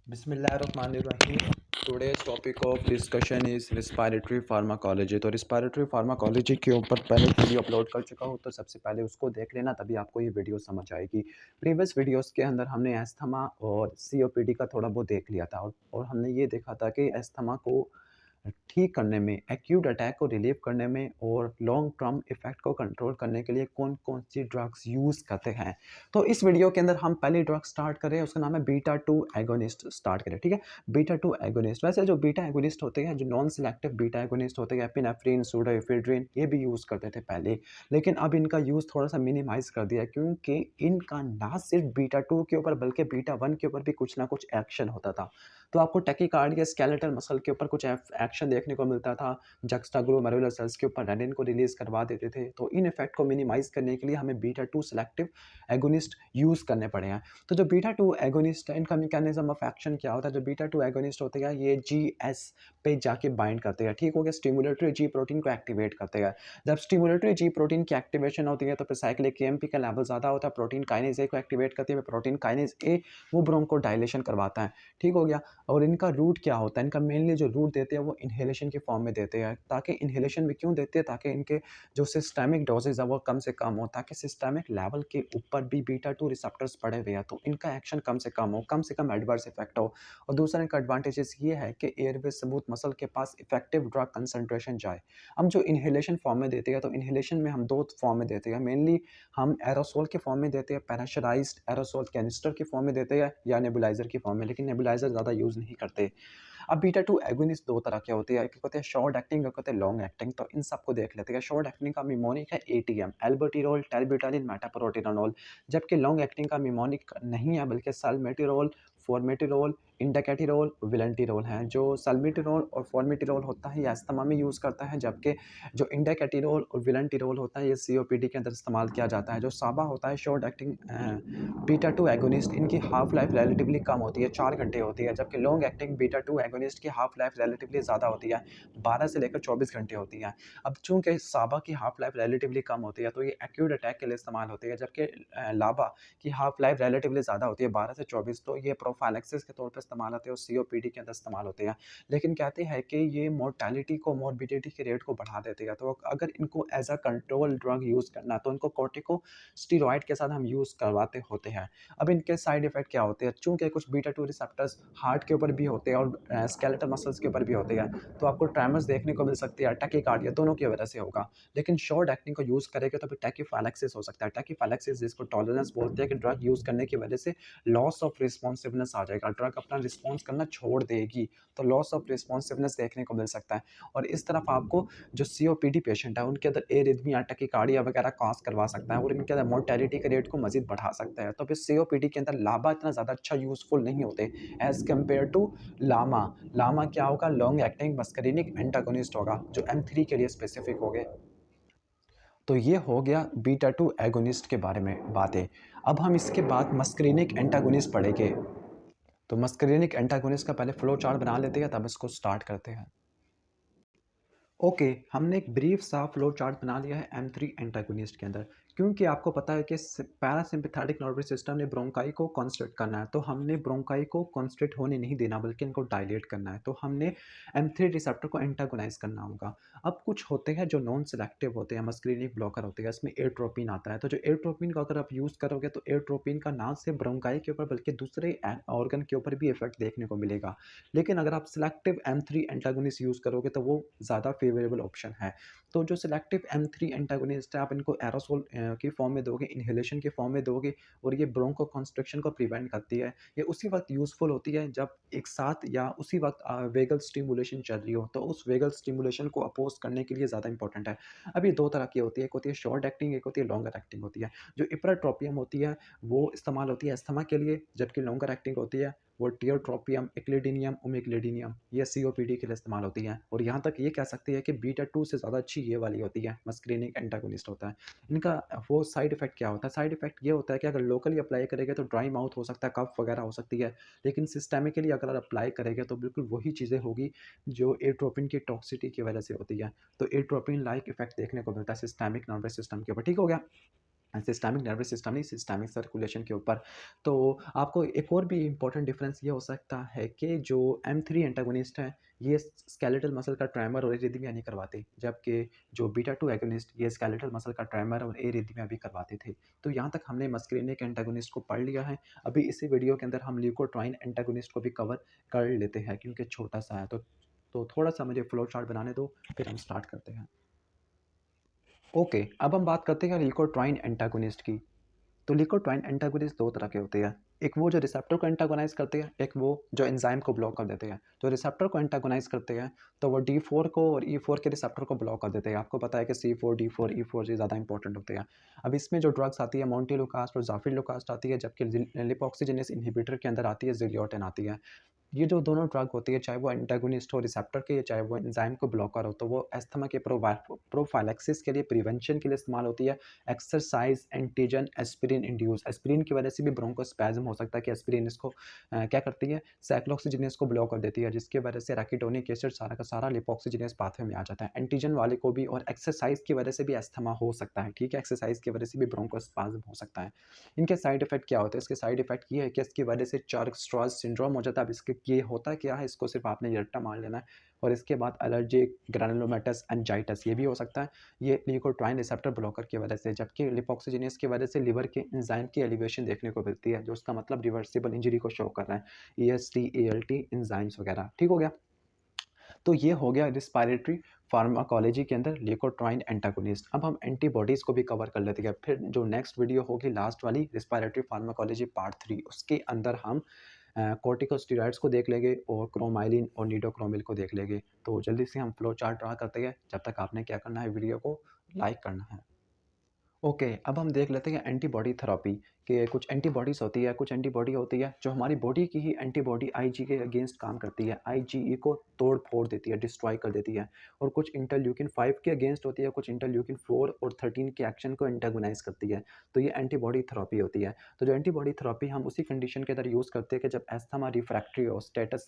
Bismillahirrahmanirrahim. Today's topic of discussion is respiratory pharmacology. तो respiratory pharmacology के ऊपर पहले एक वीडियो अपलोड कर चुका हूँ, तो सबसे पहले उसको देख लेना, तभी आपको ये वीडियो समझ आएगी। प्रीवियस वीडियोस के अंदर हमने अस्थमा और सीओपीडी का थोड़ा बहुत देख लिया था और हमने ये देखा था कि अस्थमा को ठीक करने में, एक्यूट अटैक को रिलीव करने में और लॉन्ग टर्म इफ़ेक्ट को कंट्रोल करने के लिए कौन-कौन सी ड्रग्स यूज़ करते हैं। तो इस वीडियो के अंदर हम पहली ड्रग स्टार्ट करें, उसका नाम है बीटा 2 एगोनिस्ट स्टार्ट करें, ठीक है? बीटा 2 एगोनिस्ट, वैसे जो बीटा एगोनिस्ट होते हैं, जो नॉन सिलेक्टिव बीटा एगोनिस्ट होते हैं, एपिनेफ्रिन, सूडोएफेड्रिन, ये भी यूज़ करते थे पहले, लेकिन अब इनका यूज़ थोड़ा-सा मिनिमाइज़ कर दिया है क्योंकि इनका ना सिर्फ बीटा 2 के ऊपर बल्कि बीटा 1 के ऊपर भी कुछ ना कुछ एक्शन होता था। तो आपको टैकीकार्डिया, स्केलेटल मसल के ऊपर कुछ एक्शन देखने को मिलता था, जक्स्टाग्लोमेरुलर सेल्स के ऊपर रेनिन को रिलीज़ करवा देते थे। तो इन इफ़ेक्ट को मिनिमाइज़ करने के लिए हमें बीटा 2 सेलेक्टिव एगोनिस्ट यूज़ करने पड़े हैं। तो जो बीटा 2 एगोनिस्ट है, इनका मैकेनिज़्म ऑफ एक्शन क्या होता है? जो बीटा 2 एगोनिस्ट होते हैं, ये जीएस पे जाके बाइंड करते हैं, ठीक हो गया? स्टिमुलेटरी जी प्रोटीन को एक्टिवेट करते हैं। जब स्टिमुलेटरी जी प्रोटीन की एक्टिवेशन होती है, तो फिर साइक्लिक एएमपी का लेवल ज़्यादा होता है, प्रोटीन काइनेज ए को एक्टिवेट करती है, प्रोटीन काइनेज ए वो ब्रोंको डायलेशन करवाता है, ठीक हो गया? और इनका रूट क्या होता है? इनका मेनली जो रूट देते हैं वो इन्हेलेशन की फॉर्म में देते हैं, ताकि इन्हेलेशन में क्यों देते हैं? ताकि इनके जो सिस्टेमिक डोजेज़ है वो कम से कम हो, ताकि सिस्टेमिक लेवल के ऊपर भी बीटा 2 रिसेप्टर्स पड़े हुए हैं, तो इनका एक्शन कम से कम एडवर्स इफेक्ट हो। और दूसरा इनका एडवांटेजेस ये है कि एयरवे स्मूथ मसल के पास इफेक्टिव ड्रग कंसंट्रेशन जाए। हम जो इन्हेलेशन फॉर्म में देते हैं, तो इन्हेलेशन में हम 2 फॉर्म में देते हैं, मेनली हम एरोसोल के फॉर्म में देते हैं, प्रेशराइज्ड एरोसोल कैनिस्टर की फॉर्म में देते हैं या नेबुलाइज़र की फॉर्म में, लेकिन नेबुलाइज़र ज़्यादा यूज़ नहीं करते। अब बीटा 2 एगोनिस्ट 2 तरह के होते हैं, एक होते हैं शॉर्ट एक्टिंग, एक होते हैं लॉन्ग एक्टिंग। तो इन सबको देख लेते हैं। शॉर्ट एक्टिंग का मिमोनिक है एटीएम, एल्बुटिरोल, टेलब्यूटालिन, मेटाप्रोटिनोल, जबकि लॉन्ग एक्टिंग का मिमोनिक नहीं है बल्कि सल्मेटिरोल, फॉर्मेटिरोल, इंडाकेटिरोल, विलेंटिरोल हैं। जो सल्मेटिरोल और फॉर्मेटिरोल होता है ये अस्थमा में यूज़ करता है, जबकि जो इंडाकेटिरोल और विलेंटिरोल होता है ये सीओपीडी के अंदर इस्तेमाल किया जाता है। जो साबा होता है शॉर्ट एक्टिंग बीटा 2 एगोनिस्ट, इनकी हाफ लाइफ रिलेटिवली कम होती है, 4 घंटे होती है, जबकि लॉन्ग एक्टिंग बीटा 2 एगोनिस्ट की हाफ लाइफ रिलेटिवली ज़्यादा होती है, 12 से लेकर 24 घंटे होती है। अब चूँकि साबा की हाफ लाइफ रिलेटिवली कम होती है, तो ये एक्यूट अटैक के लिए इस्तेमाल होती है, जबकि लाबा की हाफ लाइफ रिलेटिवली ज़्यादा होती है, 12 से 24, तो ये प्रोफाइलैक्सिस के तौर पे इस्तेमाल होते हैं और सीओपीडी के अंदर इस्तेमाल होते हैं। लेकिन कहते हैं कि ये मोर्टेलिटी को, मोर्बिडिटी के रेट को बढ़ा देते हैं, तो अगर इनको as a control drug use करना है, तो इनको कॉर्टिकोस्टेरॉइड के साथ हम यूज़ करवाते होते हैं। अब इनके साइड इफ़ेक्ट क्या होते हैं? चूँकि कुछ बीटा 2 रिसेप्टर्स हार्ट के ऊपर भी होते हैं और स्केलेटल मसल्स के ऊपर भी होते हैं, तो आपको ट्रेमर्स देखने को मिल सकती है, टैकीकार्डिया दोनों की वजह से होगा। लेकिन शॉर्ट एक्टिंग को यूज़ करेंगे तो फिर टैकीफाइलैक्सिस हो सकता है। टैकीफाइलैक्सिस जिसको टॉलरेंस बोलते हैं कि ड्रग यूज़ करने की वजह से लॉस ऑफ रिस्पॉन्सिवनेस आ जाएगा, ड्रग अपना रिस्पॉन्स करना छोड़ देगी, तो लॉस ऑफ रिस्पॉन्सिवनेस देखने को मिल सकता है। और इस तरफ आपको जो सीओपीडी पेशेंट है उनके अंदर एरिथमिया, टैकीकार्डिया वगैरह कॉज़ करवा सकता है और इनके अंदर मोर्टेलिटी के रेट को मज़ीद बढ़ा सकता है। तो फिर सीओपीडी के अंदर लाबा इतना ज़्यादा अच्छा यूज़फुल नहीं होते as compare to llama. Llama क्या होगा? लॉन्ग एक्टिंग मस्करिनिक एंटागोनिस्ट होगा, जो M3 के लिए स्पेसिफिक हो गए। तो ये हो गया बीटा 2 एगोनिस्ट के बारे में बातें। अब हम इसके बाद मस्करिनिक एंटागोनिस्ट पढ़ेंगे। तो मस्करिनिक एंटागोनिस्ट का पहले फ्लो चार्ट बना लेते हैं, तब इसको स्टार्ट करते हैं। ओके, हमने एक ब्रीफ सा फ्लो चार्ट बना लिया है M3 एंटागोनिस्ट के अंदर, क्योंकि आपको पता है कि पैरासिम्पैथेटिक नर्वस सिस्टम ने ब्रोंकाई को कॉन्स्ट्रिक्ट करना है, तो हमने ब्रोंकाई को कॉन्स्ट्रिक्ट होने नहीं देना बल्कि इनको डायलेट करना है, तो हमने M3 रिसेप्टर को एंटागोनाइज करना होगा। अब कुछ होते हैं जो नॉन सेलेक्टिव होते हैं, मस्करिनिक ब्लॉकर होते हैं, इसमें एट्रोपिन आता है। तो जो एट्रोपिन को अगर आप यूज़ करोगे तो एट्रोपिन का ना सिर्फ ब्रोंकाई के ऊपर बल्कि दूसरे ऑर्गन के ऊपर भी इफेक्ट देखने को मिलेगा। लेकिन अगर आप सिलेक्टिव M3 एंटागोनिस्ट यूज़ करोगे तो वो ज़्यादा फेवरेबल ऑप्शन है। तो जो सिलेक्टिव M3 एंटागोनिस्ट है, आप इनको एरोसोल की फॉर्म में दोगे, इन्हेलेशन की फॉर्म में दोगे और ये ब्रोंको कंस्ट्रक्शन को प्रिवेंट करती है। ये उसी वक्त यूज़फुल होती है जब एक साथ या उसी वक्त वेगल स्टिमुलेशन चल रही हो, तो उस वेगल स्टिमुलेशन को अपोज करने के लिए ज़्यादा इंपॉर्टेंट है। अब ये दो तरह की होती है, एक होती है शॉर्ट एक्टिंग, एक होती है लॉन्गर एक्टिंग होती है। जो इपराट्रोपियम होती है वो इस्तेमाल होती है अस्थमा के लिए, जबकि लॉन्गर एक्टिंग होती है वो टियोट्रोपियम, इक्लिडिनियम, ओमिक्लिडिनियम, ये सीओपीडी के लिए इस्तेमाल होती हैं। और यहाँ तक ये कह सकती है कि बीटा 2 से ज़्यादा अच्छी ये वाली होती है, मस्करिनिक एंटागोनिस्ट होता है। इनका वो साइड इफ़ेक्ट क्या होता है? साइड इफ़ेक्ट ये होता है कि अगर लोकली अप्लाई करेंगे तो ड्राई माउथ हो सकता है, कफ वगैरह हो सकती है, लेकिन सिस्टेमिकली अगर आप अप्लाई करेंगे तो बिल्कुल वही चीज़ें होगी जो एट्रोपिन की टॉक्सिटी की वजह से होती है। तो एट्रोपिन लाइक इफ़ेक्ट देखने को मिलता है सिस्टेमिक नर्वस सिस्टम के ऊपर, ठीक हो गया? सिस्टमिक नर्वस सिस्टम नहीं, सिस्टमिक सर्कुलेशन के ऊपर। तो आपको एक और भी इम्पोर्टेंट डिफरेंस ये हो सकता है कि जो M3 एंटागोनिस्ट है, ये स्केलेटल मसल का ट्रेमर और एरिथमिया नहीं करवाते, जबकि जो बीटा 2 एगोनिस्ट ये स्केलेटल मसल का ट्रेमर और एरिथमिया भी करवाते थे। तो यहाँ तक हमने मस्करेनिक एंटागोनिस्ट को पढ़ लिया है। अभी इसी वीडियो के अंदर हम ल्यूकोट्राइन एंटागोनिस्ट को भी कवर कर लेते हैं, क्योंकि छोटा सा है। तो थोड़ा सा मुझे फ्लो चार्ट बनाने दो, फिर हम स्टार्ट करते हैं। ओके, अब हम बात करते हैं ल्यूकोट्राइन एंटागोनिस्ट की। तो ल्यूकोट्राइन एंटागोनिस्ट 2 तरह के होते हैं। एक वो जो रिसेप्टर को एंटागोनाइज़ करते हैं, एक वो जो एंजाइम को ब्लॉक कर देते हैं। जो रिसेप्टर को एंटागोनाइज़ करते हैं, तो वो D4 को और E4 के रिसेप्टर को ब्लॉक कर देते हैं। आपको पता है कि C4, D4, E4 ये ज़्यादा इंपॉर्टेंट होते हैं। अब इसमें जो ड्रग्स आती है मोंटेलुकास्ट और ज़ाफिरलुकास्ट आती है, जबकि लिपोक्सिजीनेस इन्हिबिटर के अंदर आती है ज़िलियोटिन आती है। ये जो दोनों ड्रग होती है, चाहे वो एंटागोनिस्ट हो रिसेप्टर के, या चाहे वो एंजाइम को ब्लॉकर हो, तो वो अस्थमा के प्रोफाइलैक्सिस के लिए, प्रिवेंशन के लिए इस्तेमाल होती है। Exercise, antigen, aspirin induce. Aspirin की वजह से भी ब्रोंकोस्पैज्म हो सकता है कि एस्पिरिन इसको क्या करती है, साइक्लोऑक्सीजिनेस को ब्लॉक कर देती है, जिसकी वजह से राकिटोनिक एसिड सारा का सारा लिपोक्सिजिनेस पाथवे में आ जाता है। एंटीजन वाले को भी, और एक्सरसाइज की वजह से भी अस्थमा हो सकता है, ठीक है, एक्सरसाइज की वजह से भी ब्रोंकोस्पैज्म हो सकता है। इनके साइड इफेक्ट क्या होते हैं? इसके साइड इफेक्ट ये है कि इसकी वजह से चार्क स्ट्रॉस सिंड्रोम हो जाता है। अब इसके ये होता क्या है, इसको सिर्फ आपने ये रट्टा मार लेना है। और इसके बाद एलर्जिक ग्रैनुलोमेटस एंजाइटिस ये भी हो सकता है, ये ल्यूकोट्राइन रिसेप्टर ब्लॉकर की वजह से। जबकि लिपोक्सिजीनेस की वजह से लिवर के एंजाइम की एलिवेशन देखने को मिलती है, जो उसका मतलब रिवर्सिबल इंजरी को शो कर रहा है, EST, ALT एंजाइम्स वगैरह। ठीक हो गया। तो ये हो गया रिस्पायरेटरी फार्माकोलॉजी के अंदर ल्यूकोट्राइन एंटागोनिस्ट। अब हम एंटीबॉडीज़ को भी कवर कर लेते हैं। फिर जो नेक्स्ट वीडियो होगी लास्ट वाली, रिस्पायरेटरी फार्माकोलॉजी पार्ट 3, उसके अंदर हम कॉर्टिकोस्टेरॉइड्स को देख लेंगे और क्रोमाइलिन और निडोक्रोमिल को देख लेंगे। तो जल्दी से हम फ्लो चार्ट ड्रा करते हैं। जब तक आपने क्या करना है, वीडियो को लाइक करना है। ओके, अब हम देख लेते हैं एंटीबॉडी थेरेपी कि कुछ एंटीबॉडीज़ होती है, कुछ एंटीबॉडी होती है जो हमारी बॉडी की ही एंटीबॉडी आईजी के अगेंस्ट काम करती है, आईजीई को तोड़ फोड़ देती है, डिस्ट्रॉय कर देती है। और कुछ इंटरल्यूकिन 5 के अगेंस्ट होती है, कुछ इंटरल्यूकिन 4 और 13 के एक्शन को एंटागोनाइज करती है। तो ये एंटीबॉडी थेरेपी होती है। तो जो एंटीबॉडी थेरेपी हम उसी कंडीशन के अंदर यूज़ करते हैं कि जब एस्थमा रिफ्रैक्टरी हो, स्टेटस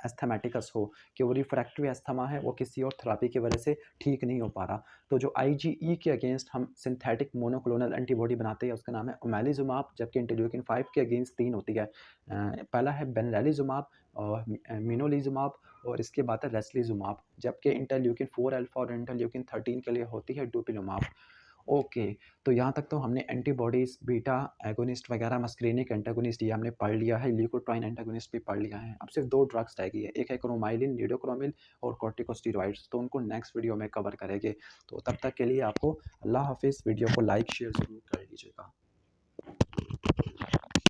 एस्थमेटिकस हो, कि वो रिफ्रैक्टरी एस्थमा है, वो किसी और थेरेपी की वजह से ठीक नहीं हो पा रहा। तो जो आईजीई के अगेंस्ट हम सिंथेटिक मोनोक्लोनल एंटीबॉडी बनाते हैं, उसका नाम है ओमेलिजुमाब। जबकि इंटरल्यूकिन 5 के अगेंस्ट 3 होती है। पहला है बेनरेलिजुमाब और मिनोलिजुमाब, और इसके बाद है रेसलिजुमाब। जबकि इंटरल्यूकिन 4 अल्फा और इंटरल्यूकिन 13 के लिए होती है डुपिलुमाब। ओके, तो यहाँ तक तो हमने एंटीबॉडीज़, बीटा एगोनिस्ट वगैरह, मस्करेनिक एंटागोनिस्ट ये हमने पढ़ लिया है, ल्यूकोट्राइन एंटागोनिस्ट भी पढ़ लिया है। अब सिर्फ 2 ड्रग्स रह गई है, एक है क्रोमाइलिन, निडोक्रोमिल और कॉर्टिकोस्टेरॉइड्स। तो उनको नेक्स्ट वीडियो में कवर करेंगे। तो तब तक के लिए आपको अल्लाह हाफ़िज़। वीडियो को लाइक शेयर ज़रूर कर लीजिएगा।